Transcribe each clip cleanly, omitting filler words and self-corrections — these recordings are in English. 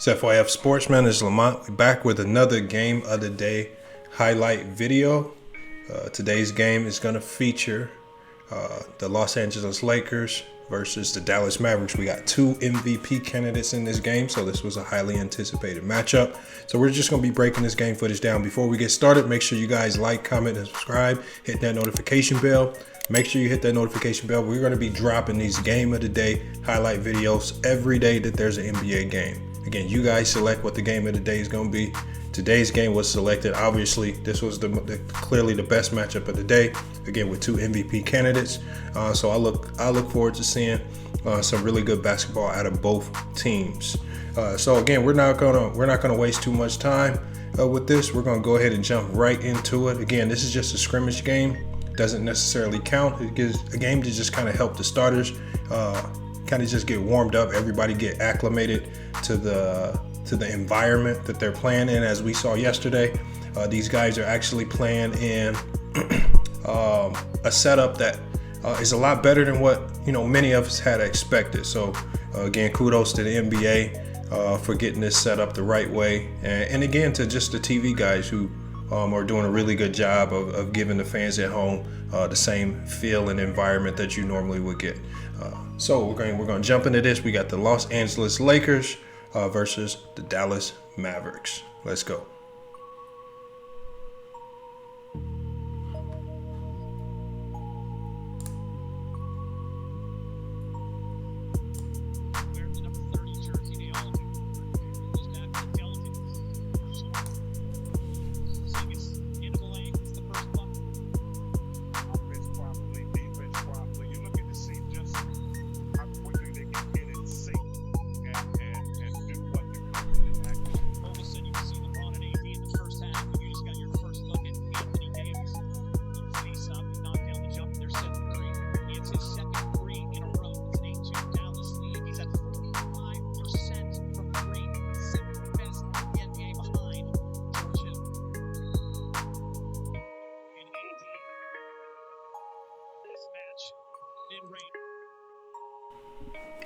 It's FYF Sportsman. It's Lamont. We're back with another game of the day highlight video. Today's game is going to feature the Los Angeles Lakers versus the Dallas Mavericks. We got two MVP candidates in this game, so this was a highly anticipated matchup. So we're just going to be breaking this game footage down. Before we get started, make sure you guys like, comment, and subscribe. Hit that notification bell. Make sure you hit that notification bell. We're going to be dropping these game of the day highlight videos every day that there's an NBA game. Again, you guys select what the game of the day is going to be. Today's game was selected. Obviously, this was clearly the best matchup of the day. Again, with two MVP candidates. So I look forward to seeing some really good basketball out of both teams. So again, we're not gonna waste too much time with this. We're gonna go ahead and jump right into it. Again, this is just a scrimmage game. Doesn't necessarily count. It gives a game to just kind of help the starters kind of just get warmed up. Everybody get acclimated to the environment that they're playing in. As we saw yesterday, these guys are actually playing in a setup that is a lot better than what many of us had expected. So again, kudos to the NBA for getting this set up the right way, and again to just the TV guys who are doing a really good job of giving the fans at home the same feel and environment that you normally would get. So we're going to jump into this. We got the Los Angeles Lakers versus the Dallas Mavericks. Let's go.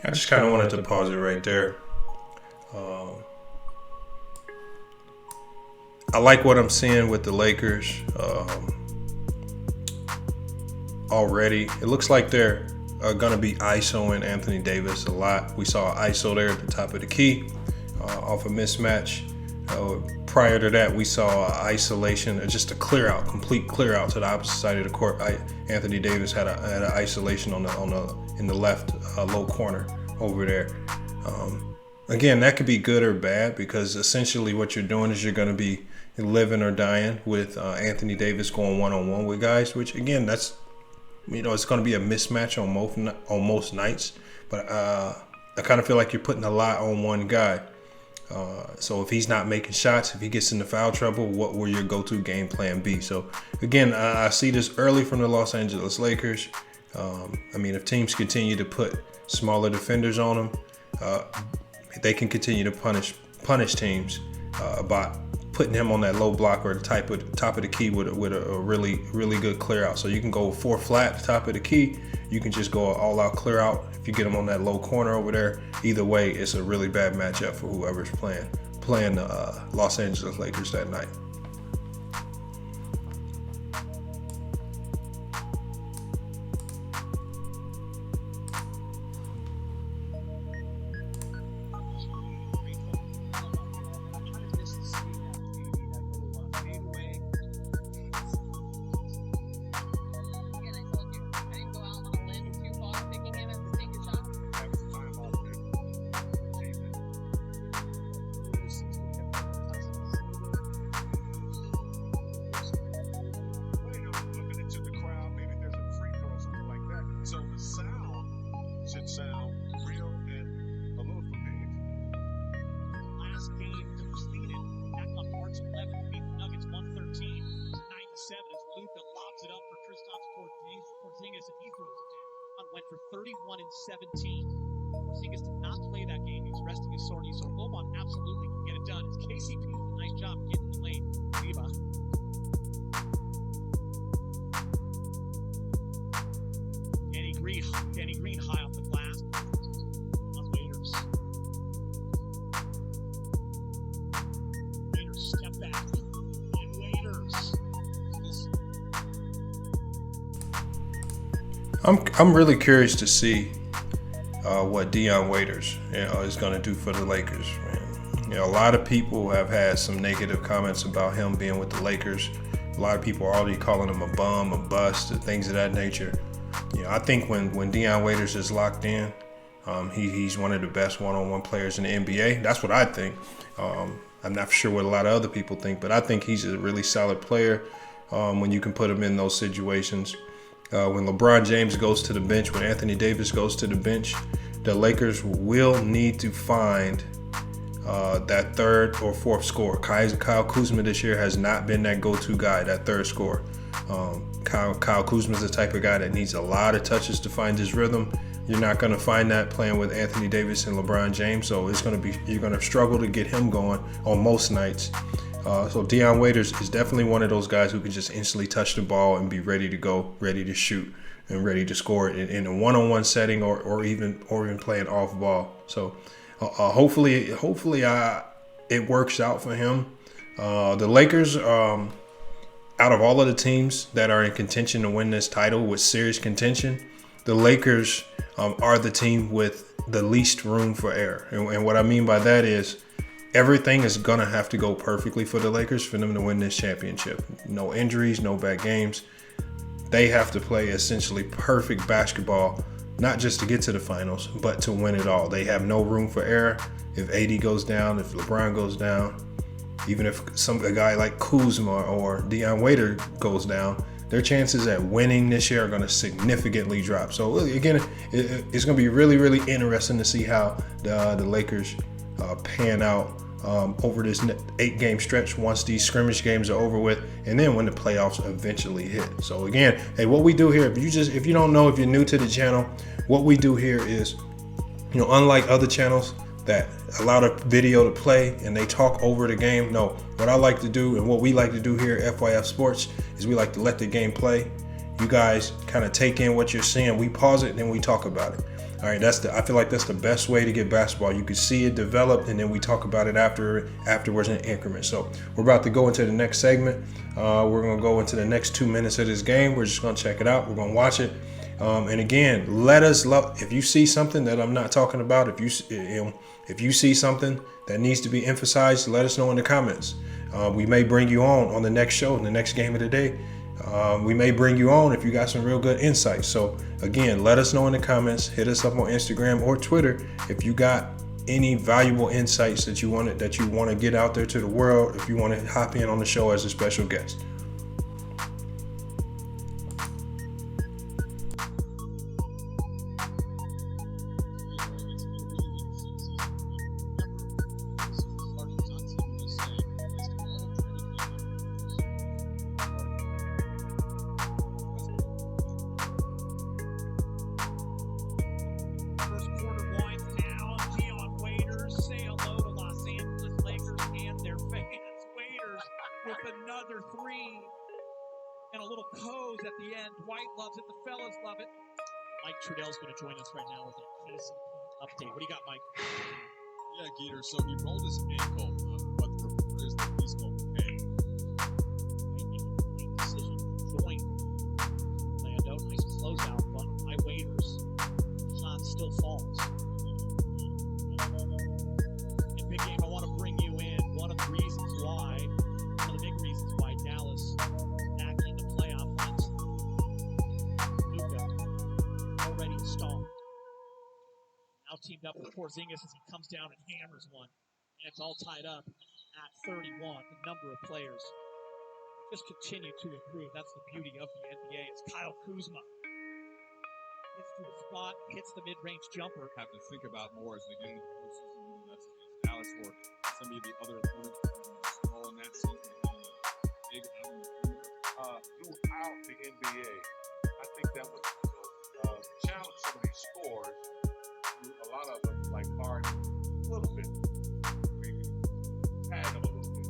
I just kind of wanted to pause it right there. I like what I'm seeing with the Lakers already. It looks like they're going to be ISOing Anthony Davis a lot. We saw ISO there at the top of the key off a mismatch. Prior to that, we saw isolation, just a clear out, complete clear out to the opposite side of the court. Anthony Davis had an isolation in the left low corner over there. Again, that could be good or bad, because essentially what you're doing is you're going to be living or dying with Anthony Davis going one-on-one with guys, which again, that's it's going to be a mismatch on most nights. But I kind of feel like you're putting a lot on one guy. So if he's not making shots, if he gets into foul trouble, what will your go-to game plan be? So again, I see this early from the Los Angeles Lakers. If teams continue to put smaller defenders on them, they can continue to punish teams by putting him on that low block or the top of the key with a really good clear out. So you can go 4 flat top of the key. You can just go all out clear out. If you get him on that low corner over there, either way, it's a really bad matchup for whoever's playing the Los Angeles Lakers that night. Went for 31 and 17. Porzingis did not play that game. He was resting his sword. So Boban absolutely can get it done. It's KCP with a nice job getting the lane. Viva. Danny Green high off the glass. On Waiters. I'm really curious to see what Dion Waiters is going to do for the Lakers. Man. A lot of people have had some negative comments about him being with the Lakers. A lot of people are already calling him a bum, a bust, and things of that nature. I think when Dion Waiters is locked in, he's one of the best one-on-one players in the NBA. That's what I think. I'm not sure what a lot of other people think, but I think he's a really solid player when you can put him in those situations. When LeBron James goes to the bench, when Anthony Davis goes to the bench, the Lakers will need to find that third or fourth scorer. Kyle Kuzma this year has not been that go-to guy, that third scorer. Kyle Kuzma is the type of guy that needs a lot of touches to find his rhythm. You're not going to find that playing with Anthony Davis and LeBron James, so you're going to struggle to get him going on most nights. So Dion Waiters is definitely one of those guys who can just instantly touch the ball and be ready to go, ready to shoot, and ready to score in a one-on-one setting or even playing off ball. So hopefully it works out for him. The Lakers, out of all of the teams that are in contention to win this title with serious contention, the Lakers are the team with the least room for error. And what I mean by that is everything is going to have to go perfectly for the Lakers for them to win this championship. No injuries, no bad games. They have to play essentially perfect basketball, not just to get to the finals, but to win it all. They have no room for error. If AD goes down, if LeBron goes down, even if a guy like Kuzma or Dion Waiters goes down, their chances at winning this year are going to significantly drop. So again, it's going to be really, really interesting to see how the Lakers pan out over this 8-game stretch once these scrimmage games are over with, and then when the playoffs eventually hit. So again, hey, what we do here, if you don't know, if you're new to the channel, what we do here is, unlike other channels that allow the video to play and they talk over the game. No, what I like to do and what we like to do here at FYF Sports is we like to let the game play. You guys kind of take in what you're seeing. We pause it and then we talk about it. All right, I feel like that's the best way to get basketball. You can see it develop and then we talk about it afterwards in increments. So we're about to go into the next segment. We're going to go into the next 2 minutes of this game. We're just going to check it out. We're going to watch it. And again, let us love. If you see something that I'm not talking about, if you see something that needs to be emphasized, let us know in the comments. We may bring you on the next show, in the next game of the day. We may bring you on if you got some real good insights. So again, let us know in the comments. Hit us up on Instagram or Twitter if you got any valuable insights that you want to get out there to the world. If you want to hop in on the show as a special guest. Another three and a little pose at the end. White loves it. The fellas love it. Mike Trudell's going to join us right now with a KCP update. What do you got, Mike? Yeah, Gator. So he rolled his ankle, but the report is that he's okay. Great decision. Join Orlando. Nice closeout run by Waiters. Shot still falls. In big game, I want to bring you in. One of the reasons why. One of the big reasons why Dallas is back in the playoff hunt. Luka already installed. Now teamed up with Porzingis as he comes down and hammers one. And it's all tied up at 31. The number of players just continue to improve. That's the beauty of the NBA. It's Kyle Kuzma. Hits to the spot, hits the mid-range jumper. Have to think about more as they get into the postseason. That's against Dallas or some of the other opponents all in that season. Big throughout the NBA, I think that was challenge some of these scores. A lot of them, like Harden, a little bit. Had them a little bit.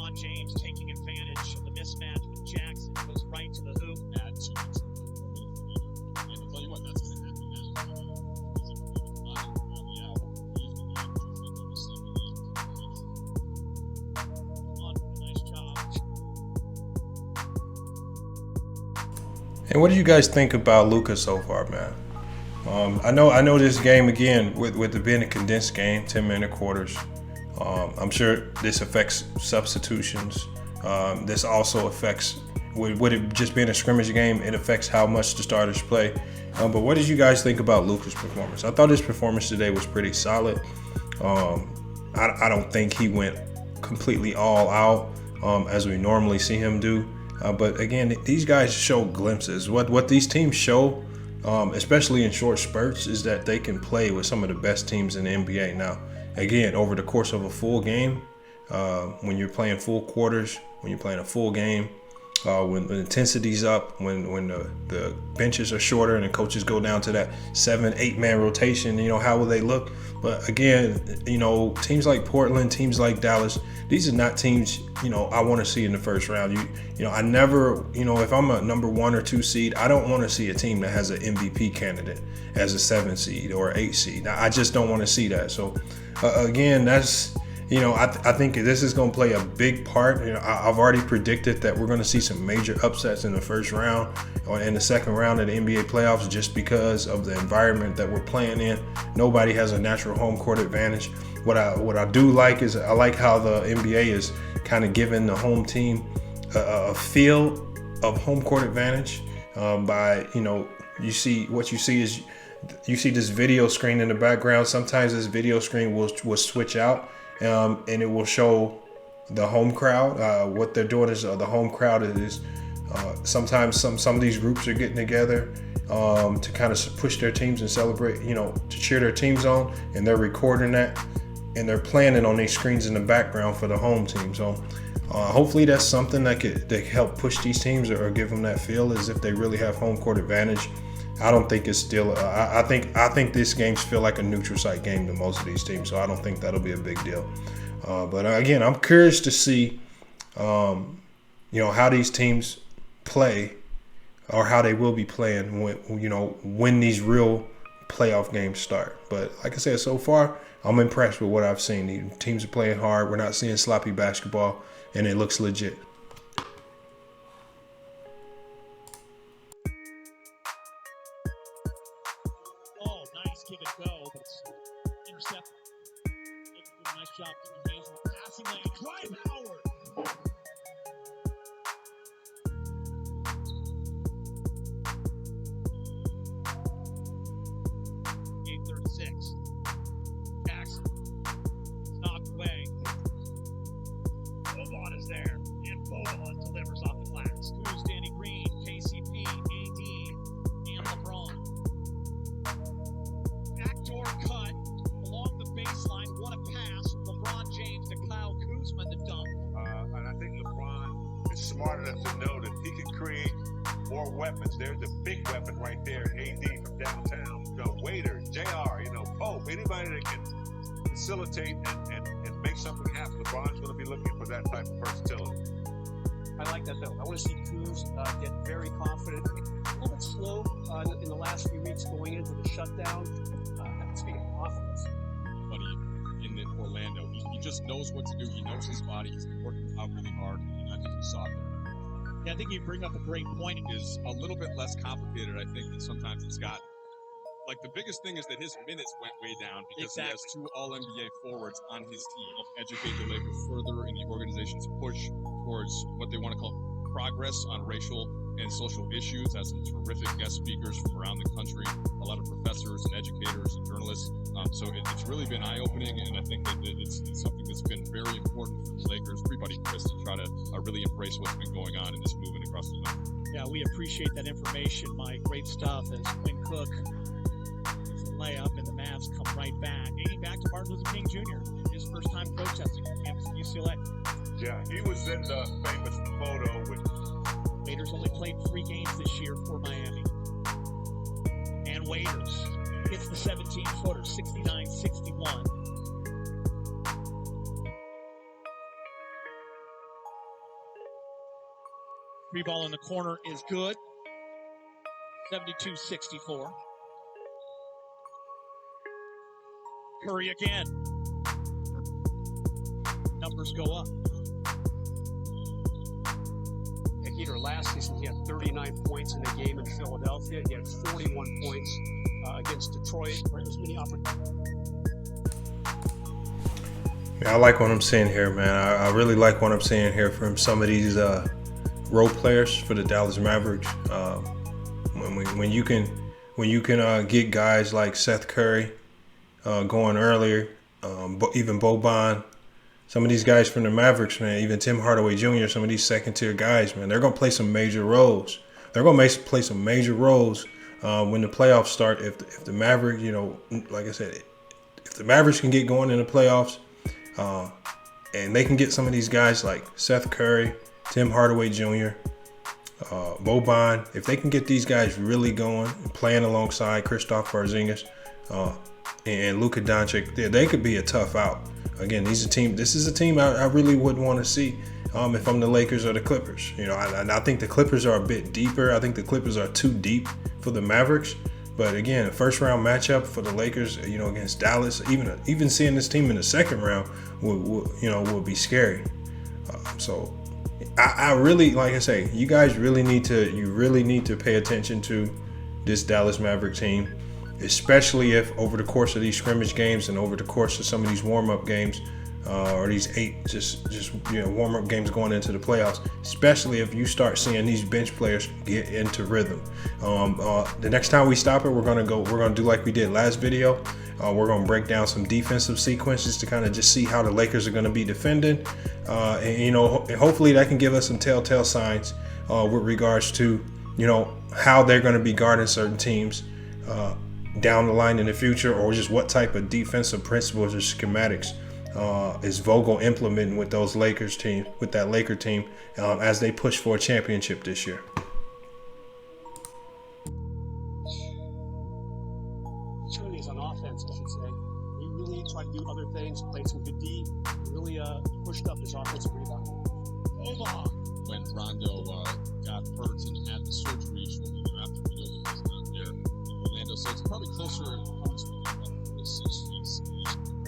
On James taking advantage of the mismatch with Jackson. Goes right to the hoop. Add 2 minutes. And I'll tell you what, that's going to happen now. And what do you guys think about Luka so far, man? I know this game again with it being a condensed game, 10-minute quarters. I'm sure this affects substitutions. This also affects, with it just being a scrimmage game, it affects how much the starters play. But what did you guys think about Luka's performance? I thought his performance today was pretty solid. I don't think he went completely all out as we normally see him do. But again, these guys show glimpses. What these teams show, especially in short spurts, is that they can play with some of the best teams in the NBA. Now, again, over the course of a full game, when you're playing full quarters, when you're playing a full game, when the intensity's up, when the benches are shorter and the coaches go down to that 7-8 man rotation, how will they look? But again, teams like Portland, teams like Dallas, these are not teams, I want to see in the first round. I never, if I'm a number 1 or 2 seed, I don't want to see a team that has an MVP candidate as a 7 seed or 8 seed. I just don't want to see that. So again, that's, I think this is going to play a big part. I've already predicted that we're going to see some major upsets in the first round or in the second round of the NBA playoffs just because of the environment that we're playing in. Nobody has a natural home court advantage. What I do like is I like how the NBA is kind of giving the home team a feel of home court advantage by, you see this video screen in the background. Sometimes this video screen will switch out. And it will show the home crowd. What they're doing is the home crowd is sometimes some of these groups are getting together to kind of push their teams and celebrate, to cheer their teams on, and they're recording that and they're playing it on these screens in the background for the home team. So hopefully that's something that could help push these teams or give them that feel as if they really have home court advantage. I don't think it's still. I think this games feel like a neutral site game to most of these teams, so I don't think that'll be a big deal. But again, I'm curious to see, how these teams play, or how they will be playing when these real playoff games start. But like I said, so far I'm impressed with what I've seen. The teams are playing hard. We're not seeing sloppy basketball, and it looks legit. Give it go, but it's intercepted. A nice job to the Hazel. Passing lane, drive Howard. 8:36. Jackson knocked away. Boban is there, and Boban delivers off the glass. Kuz, Danny Green, KCP, AD, and LeBron. Backdoor cut along the baseline. What a pass. LeBron James to Kyle Kuzma to dunk. And I think LeBron is smart enough to know that he can create more weapons. There's a big weapon right there, AD from downtown. Waiter, JR, Pope, anybody that can facilitate and make something happen. LeBron's going to be looking for that type of versatility. I like that, though. I want to see Kuz get very confident. A little bit slow in the last few weeks going into the shutdown. Speaking of offense. Buddy in Orlando, he just knows what to do. He knows his body. He's been working out really hard, and I think you saw it there. Yeah, I think you bring up a great point. It is a little bit less complicated, I think, than sometimes it's got. Like, the biggest thing is that his minutes went way down because he has 2 All-NBA forwards on his team. Educate the Lakers further in the organization's push towards what they want to call progress on racial and social issues. Has some terrific guest speakers from around the country, a lot of professors and educators and journalists. So it's really been eye-opening, and I think that it's something that's been very important for the Lakers, everybody, Chris, to try to really embrace what's been going on in this movement across the country. Yeah, we appreciate that information, Mike. Great stuff as Quinn Cook layup and the Mavs come right back, dating back to Martin Luther King Jr. his first time protesting on campus at UCLA. Yeah, he was in the famous photo with. Waiters only played 3 games this year for Miami. And Waiters hits the 17-footer, 69-61. Free ball in the corner is good. 72-64. Curry again. Numbers go up. Heater last season, he had 39 points in a game in Philadelphia. He had 41 points against Detroit, where it was many opportunities. I like what I'm seeing here, man. I really like what I'm seeing here from some of these role players for the Dallas Mavericks. When you can get guys like Seth Curry going earlier, even Boban, some of these guys from the Mavericks, man, even Tim Hardaway Jr., some of these second-tier guys, man, they're going to play some major roles. They're going to play some major roles when the playoffs start. If the Mavericks, like I said, if the Mavericks can get going in the playoffs, and they can get some of these guys like Seth Curry, Tim Hardaway Jr., Boban, if they can get these guys really going and playing alongside Kristaps Porzingis and Luka Doncic, they could be a tough out. Again, this is a team I really wouldn't want to see if I'm the Lakers or the Clippers. I think the Clippers are a bit deeper. I think the Clippers are too deep for the Mavericks. But again, a first-round matchup for the Lakers, against Dallas, even seeing this team in the second round would be scary. So I really, like I say, you guys really need to pay attention to this Dallas Maverick team, especially if over the course of these scrimmage games and over the course of some of these warm-up games, or these 8 warm-up games going into the playoffs, especially if you start seeing these bench players get into rhythm. The next time we stop it, we're gonna do like we did last video. We're gonna break down some defensive sequences to kind of just see how the Lakers are gonna be defending, and hopefully that can give us some telltale signs with regards to how they're gonna be guarding certain teams down the line in the future, or just what type of defensive principles or schematics is Vogel implementing with that Laker team as they push for a championship this year. Opportunities on offense, I should say. He really tried to do other things, played some good D, really pushed up his offensive rebound. Omaha. When Rondo got hurt and had the surgery shortly thereafter, we know that he's not there in Orlando. So it's probably closer in this week about 4 to 6 weeks.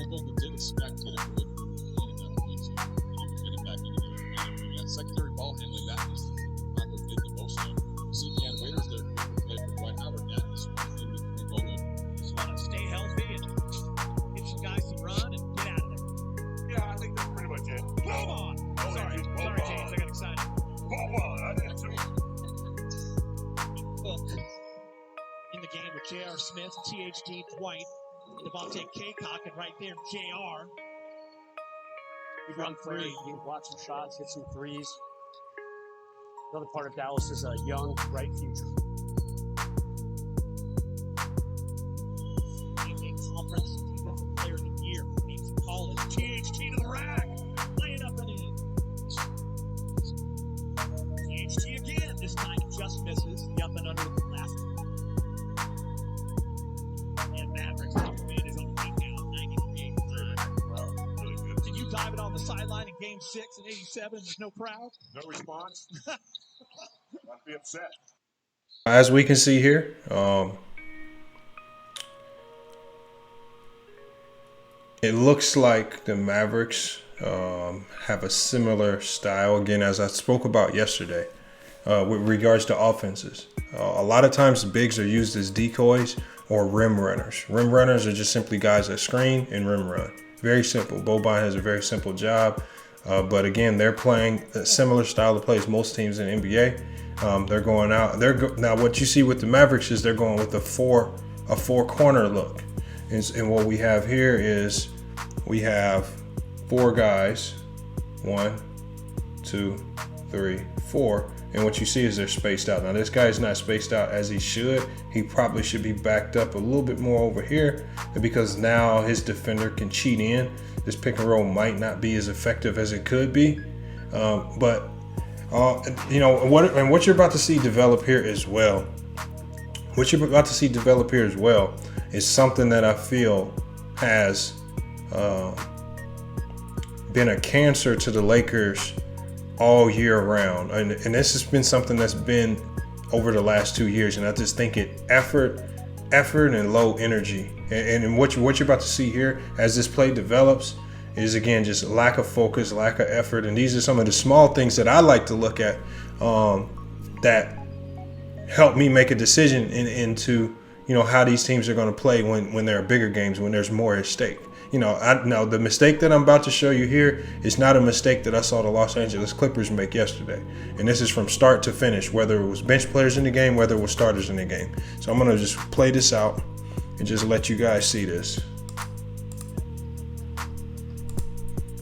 Vogel did expect it if it would be in that week to get it back into the arena. That secondary ball handling, that is the thing Rondo did the most of. CPN Waiters there played for Dwight Howard. That is one thing that Vogel Just want to stay healthy and get some guys to run and get out of there. Yeah, I think that's pretty much it. Boban! Sorry, James, I got excited. Boban, I did too. Cook in the game with J.R. Smith, THD, Dwight, Devontae Kaycock, and right there, J.R. He run free. He can block some shots, hit some threes. Another part of Dallas is a young, bright future. Evening Conference Defensive Player of the Year. Needs to call it. THT to the rack. Lay it up and in. THT again. This time it just misses. The up and under the last. And Mavericks win is on the week now, 93-83. Well, really good. Can you dive it on the sideline in Game 6 in '87? There's no crowd. No response. I'd be upset. As we can see here, it looks like the Mavericks have a similar style, again, as I spoke about yesterday, with regards to offenses. A lot of times bigs are used as decoys or rim runners. Rim runners are just simply guys that screen and rim run. Very simple. Boban has a very simple job. But again, they're playing a similar style of play as most teams in the NBA. They're going out. Now, what you see with the Mavericks is they're going with a four corner look. And what we have here is we have 4 guys. 1, 2, 3, 4. And what you see is they're spaced out. Now, this guy's not spaced out as he should. He probably should be backed up a little bit more over here, because now his defender can cheat in. This pick and roll might not be as effective as it could be. But what you're about to see develop here as well. What you're about to see develop here as well is something that I feel has been a cancer to the Lakers all year round, and this has been something that's been over the last 2 years, and I just think effort and low energy, and what you're about to see here as this play develops is, again, just lack of focus, lack of effort. And these are some of the small things that I like to look at that help me make a decision into, you know, how these teams are going to play when there are bigger games, when there's more at stake. You know, the mistake that I'm about to show you here is not a mistake that I saw the Los Angeles Clippers make yesterday. And this is from start to finish, whether it was bench players in the game, whether it was starters in the game. So I'm going to just play this out and just let you guys see this.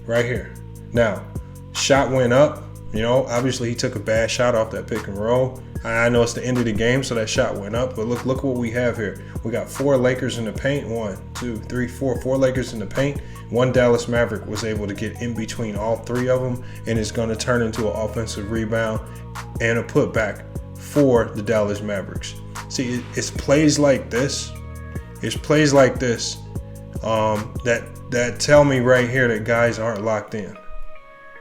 Right here. Now, shot went up. You know, obviously he took a bad shot off that pick and roll. I know it's the end of the game, so that shot went up. But look what we have here. We got 4 Lakers in the paint. 1, 2, 3, 4. 4 Lakers in the paint. 1 Dallas Maverick was able to get in between all 3 of them, and it's going to turn into an offensive rebound and a putback for the Dallas Mavericks. See, it's plays like this. It's plays like this that tell me right here that guys aren't locked in.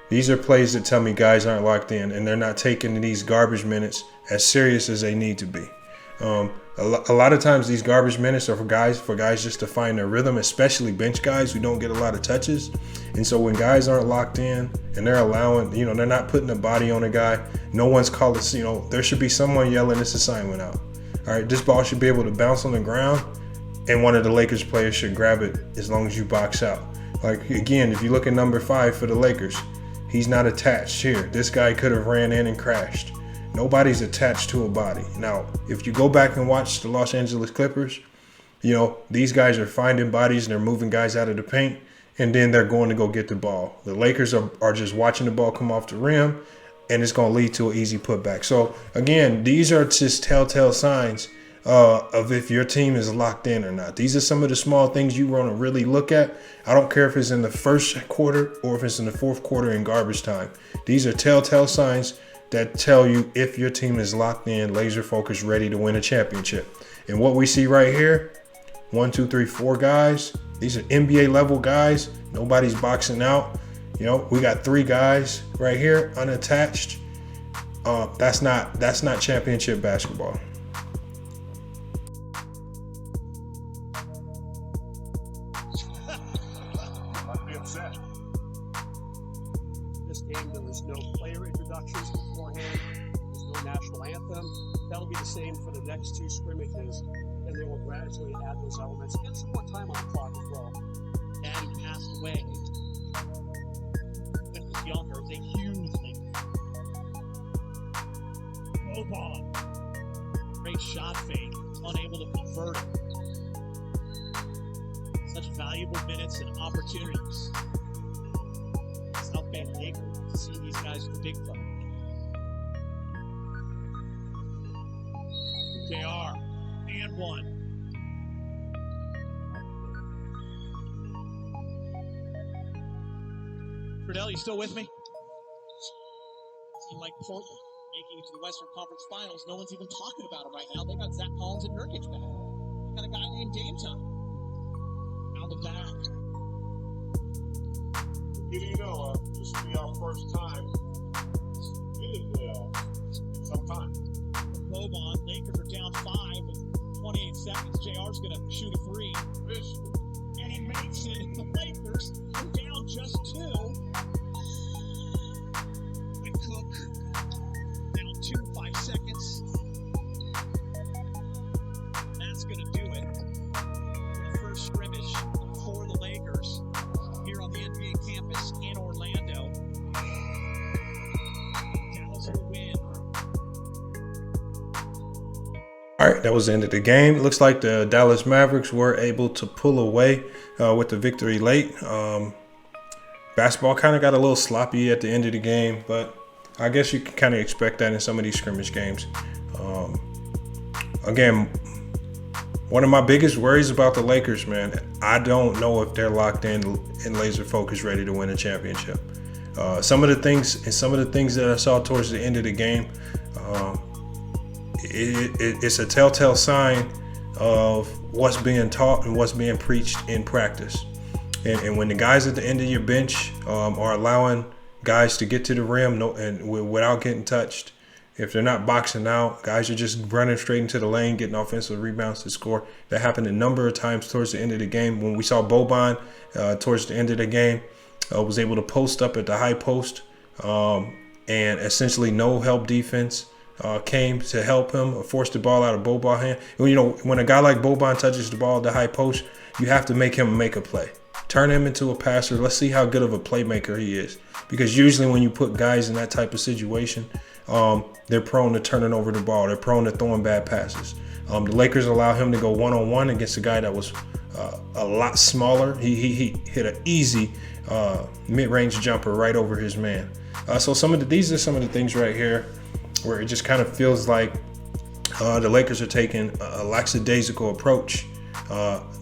These are plays that tell me guys aren't locked in, and they're not taking these garbage minutes as serious as they need to be. A lot of times these garbage minutes are for guys just to find their rhythm, especially bench guys who don't get a lot of touches. And so when guys aren't locked in and they're allowing, you know, they're not putting a body on a guy, no one's calling, you know, there should be someone yelling this assignment out. All right, this ball should be able to bounce on the ground, and one of the Lakers players should grab it as long as you box out. Like, again, if you look at number 5 for the Lakers, he's not attached here. This guy could have ran in and crashed. Nobody's attached to a body. Now, if you go back and watch the Los Angeles Clippers, you know, these guys are finding bodies and they're moving guys out of the paint, and then they're going to go get the ball. The Lakers are just watching the ball come off the rim, and it's going to lead to an easy putback. So, again, these are just telltale signs of if your team is locked in or not. These are some of the small things you want to really look at. I don't care if it's in the first quarter or if it's in the fourth quarter in garbage time. These are telltale signs that tell you if your team is locked in, laser focused, ready to win a championship. And what we see right here, 1, 2, 3, 4 guys. These are NBA level guys. Nobody's boxing out. You know, we got 3 guys right here unattached. That's not championship basketball. This game, there was no player introductions beforehand. There's no national anthem. That'll be the same for the next 2 scrimmages, and they will gradually add those elements. Get some more time on the clock as well. Daddy passed away. When he was younger, it was a huge thing. No ball. Great shot fake. Unable to convert it. Such valuable minutes and opportunities. South Bay Lakers to see these guys in the big club. JR and 1. Friedel, you still with me? Team like Portland making it to the Western Conference Finals. No one's even talking about them right now. They got Zach Collins and Nurkic back. They got a guy named Dame Time. Found the back. You know, this will be our first time in the playoffs in some time. Boban, Lakers are down 5 with 28 seconds. JR's going to shoot a 3. And he makes it. The Lakers are down just 2. And Cook down 2, 5 seconds. That's going to do it. The first scrimmage for the Lakers here on the NBA campus in Orlando. Dallas will win. All right, that was the end of the game. It looks like the Dallas Mavericks were able to pull away with the victory late. Basketball kind of got a little sloppy at the end of the game, but I guess you can kind of expect that in some of these scrimmage games. Again, one of my biggest worries about the Lakers, man, I don't know if they're locked in and laser focused, ready to win a championship. Some of the things that I saw towards the end of the game, it's a telltale sign of what's being taught and what's being preached in practice. And when the guys at the end of your bench are allowing guys to get to the rim without getting touched, if they're not boxing out, guys are just running straight into the lane, getting offensive rebounds to score. That happened a number of times towards the end of the game. When we saw Boban towards the end of the game, was able to post up at the high post and essentially no help defense. came to help him or force the ball out of Boban's hand. You know, when a guy like Boban touches the ball at the high post, you have to make him make a play. Turn him into a passer. Let's see how good of a playmaker he is. Because usually when you put guys in that type of situation, they're prone to turning over the ball. They're prone to throwing bad passes. The Lakers allowed him to go one-on-one against a guy that was a lot smaller. He hit an easy mid-range jumper right over his man. So these are some of the things right here where it just kind of feels like the Lakers are taking a lackadaisical approach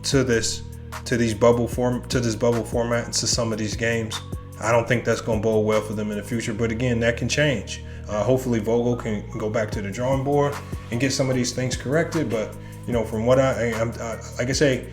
to this bubble format and to some of these games. I don't think that's going to bode well for them in the future. But again, that can change. Hopefully Vogel can go back to the drawing board and get some of these things corrected. But you know, from what like I say,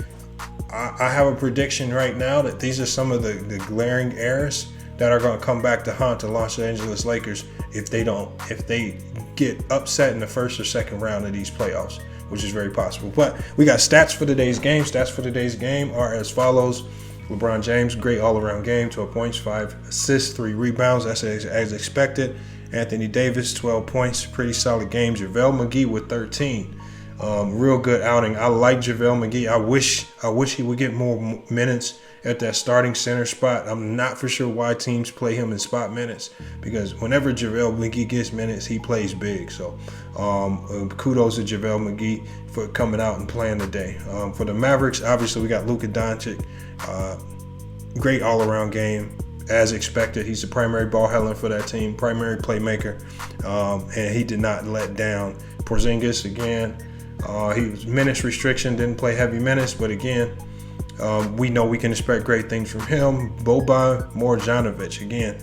I have a prediction right now that these are some of the glaring errors that are going to come back to haunt the Los Angeles Lakers if they get upset in the first or second round of these playoffs, which is very possible. But we got stats for today's game. Stats for today's game are as follows. LeBron James, great all-around game, 12 points, 5 assists, 3 rebounds. That's as expected. Anthony Davis, 12 points, pretty solid game. JaVale McGee with 13. Real good outing. I like JaVale McGee. I wish he would get more minutes at that starting center spot. I'm not for sure why teams play him in spot minutes, because whenever JaVale McGee gets minutes, he plays big. So kudos to JaVale McGee for coming out and playing today. For the Mavericks, obviously we got Luka Doncic. Great all-around game. As expected, he's the primary ball handler for that team, primary playmaker, and he did not let down. Porzingis, again, he was minutes restriction, didn't play heavy minutes, but again, we know we can expect great things from him. Boban Marjanovic, again,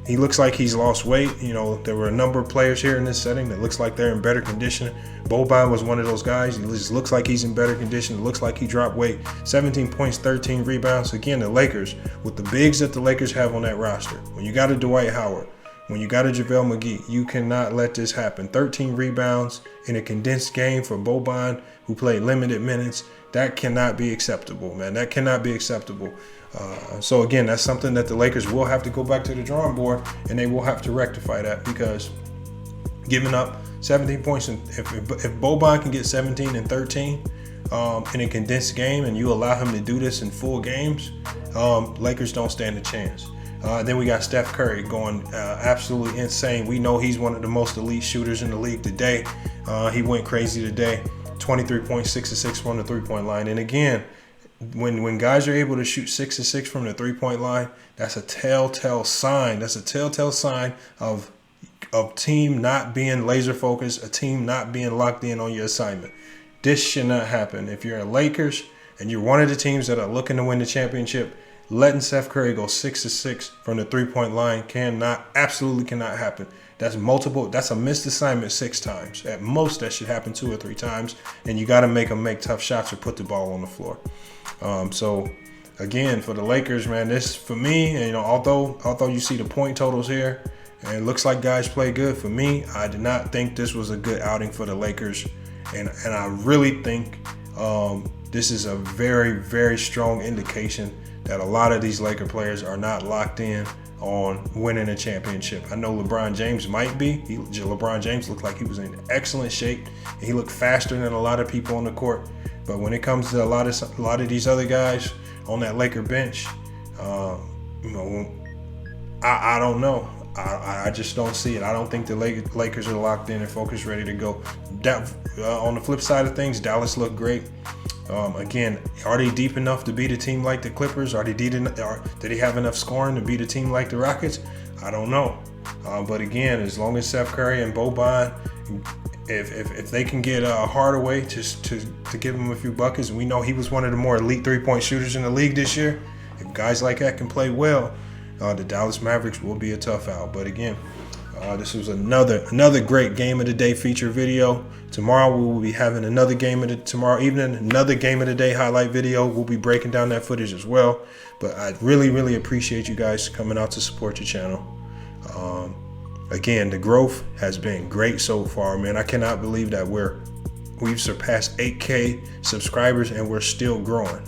he looks like he's lost weight. You know, there were a number of players here in this setting that looks like they're in better condition. Boban was one of those guys. He just looks like he's in better condition. It looks like he dropped weight. 17 points, 13 rebounds. Again, the Lakers, with the bigs that the Lakers have on that roster, when you got a Dwight Howard, when you got a JaVale McGee, you cannot let this happen. 13 rebounds in a condensed game for Boban, who played limited minutes. That cannot be acceptable, man. That cannot be acceptable. So again, that's something that the Lakers will have to go back to the drawing board, and they will have to rectify that, because giving up 17 points, and if Boban can get 17 and 13 in a condensed game, and you allow him to do this in full games, Lakers don't stand a chance. Then we got Steph Curry going absolutely insane. We know he's one of the most elite shooters in the league today. He went crazy today. 23.6 to 6 from the three-point line. And again, when guys are able to shoot 6 to 6 from the three-point line, that's a telltale sign. That's a telltale sign of team not being laser focused, a team not being locked in on your assignment. This should not happen. If you're a Lakers and you're one of the teams that are looking to win the championship, letting Steph Curry go 6 to 6 from the three-point line absolutely cannot happen. That's a missed assignment 6 times. At most, that should happen 2 or 3 times, and you got to make them make tough shots or put the ball on the floor. So again, for the Lakers, man, this for me, and, you know, although you see the point totals here, and it looks like guys play good, for me, I did not think this was a good outing for the Lakers, and I really think this is a very, very strong indication that a lot of these Laker players are not locked in on winning a championship. I know LeBron James might be. LeBron James looked like he was in excellent shape, and he looked faster than a lot of people on the court. But when it comes to a lot of these other guys on that Laker bench, you know, I don't know. I just don't see it. I don't think the Lakers are locked in and focused, ready to go. On the flip side of things, Dallas looked great. Again, are they deep enough to beat a team like the Clippers? Did he have enough scoring to beat a team like the Rockets? I don't know. But again, as long as Steph Curry and Boban, if they can get Hardaway to give him a few buckets, we know he was one of the more elite three-point shooters in the league this year. If guys like that can play well, the Dallas Mavericks will be a tough out. But again, this was another great game of the day feature video. Tomorrow we will be having another game of the day highlight video. We'll be breaking down that footage as well. But I really, really appreciate you guys coming out to support the channel. Again, the growth has been great so far, man. I cannot believe that we've surpassed 8K subscribers and we're still growing.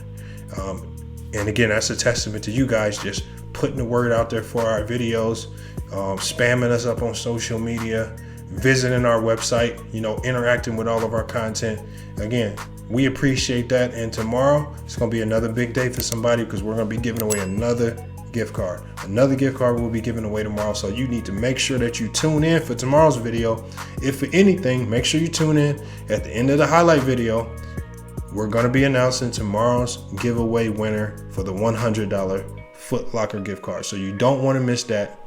And again, that's a testament to you guys just putting the word out there for our videos, spamming us up on social media, visiting our website, interacting with all of our content. Again, we appreciate that. And tomorrow, it's going to be another big day for somebody because we're going to be giving away another gift card. Another gift card will be given away tomorrow. So you need to make sure that you tune in for tomorrow's video. If for anything, make sure you tune in at the end of the highlight video. We're going to be announcing tomorrow's giveaway winner for the $100 Foot Locker gift card. So you don't want to miss that.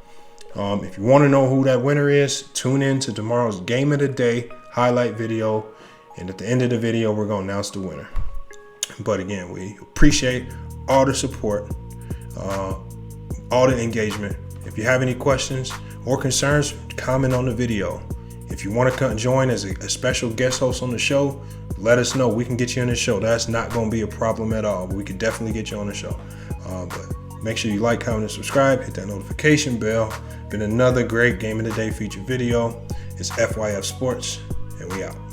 If you want to know who that winner is, tune in to tomorrow's Game of the Day highlight video. And at the end of the video, we're going to announce the winner. But again, we appreciate all the support, all the engagement. If you have any questions or concerns, comment on the video. If you want to join as a special guest host on the show, let us know. We can get you on the show. That's not going to be a problem at all. We can definitely get you on the show. But make sure you like, comment, and subscribe. Hit that notification bell. Been another great Game of the Day featured video. It's FYF Sports, and we out.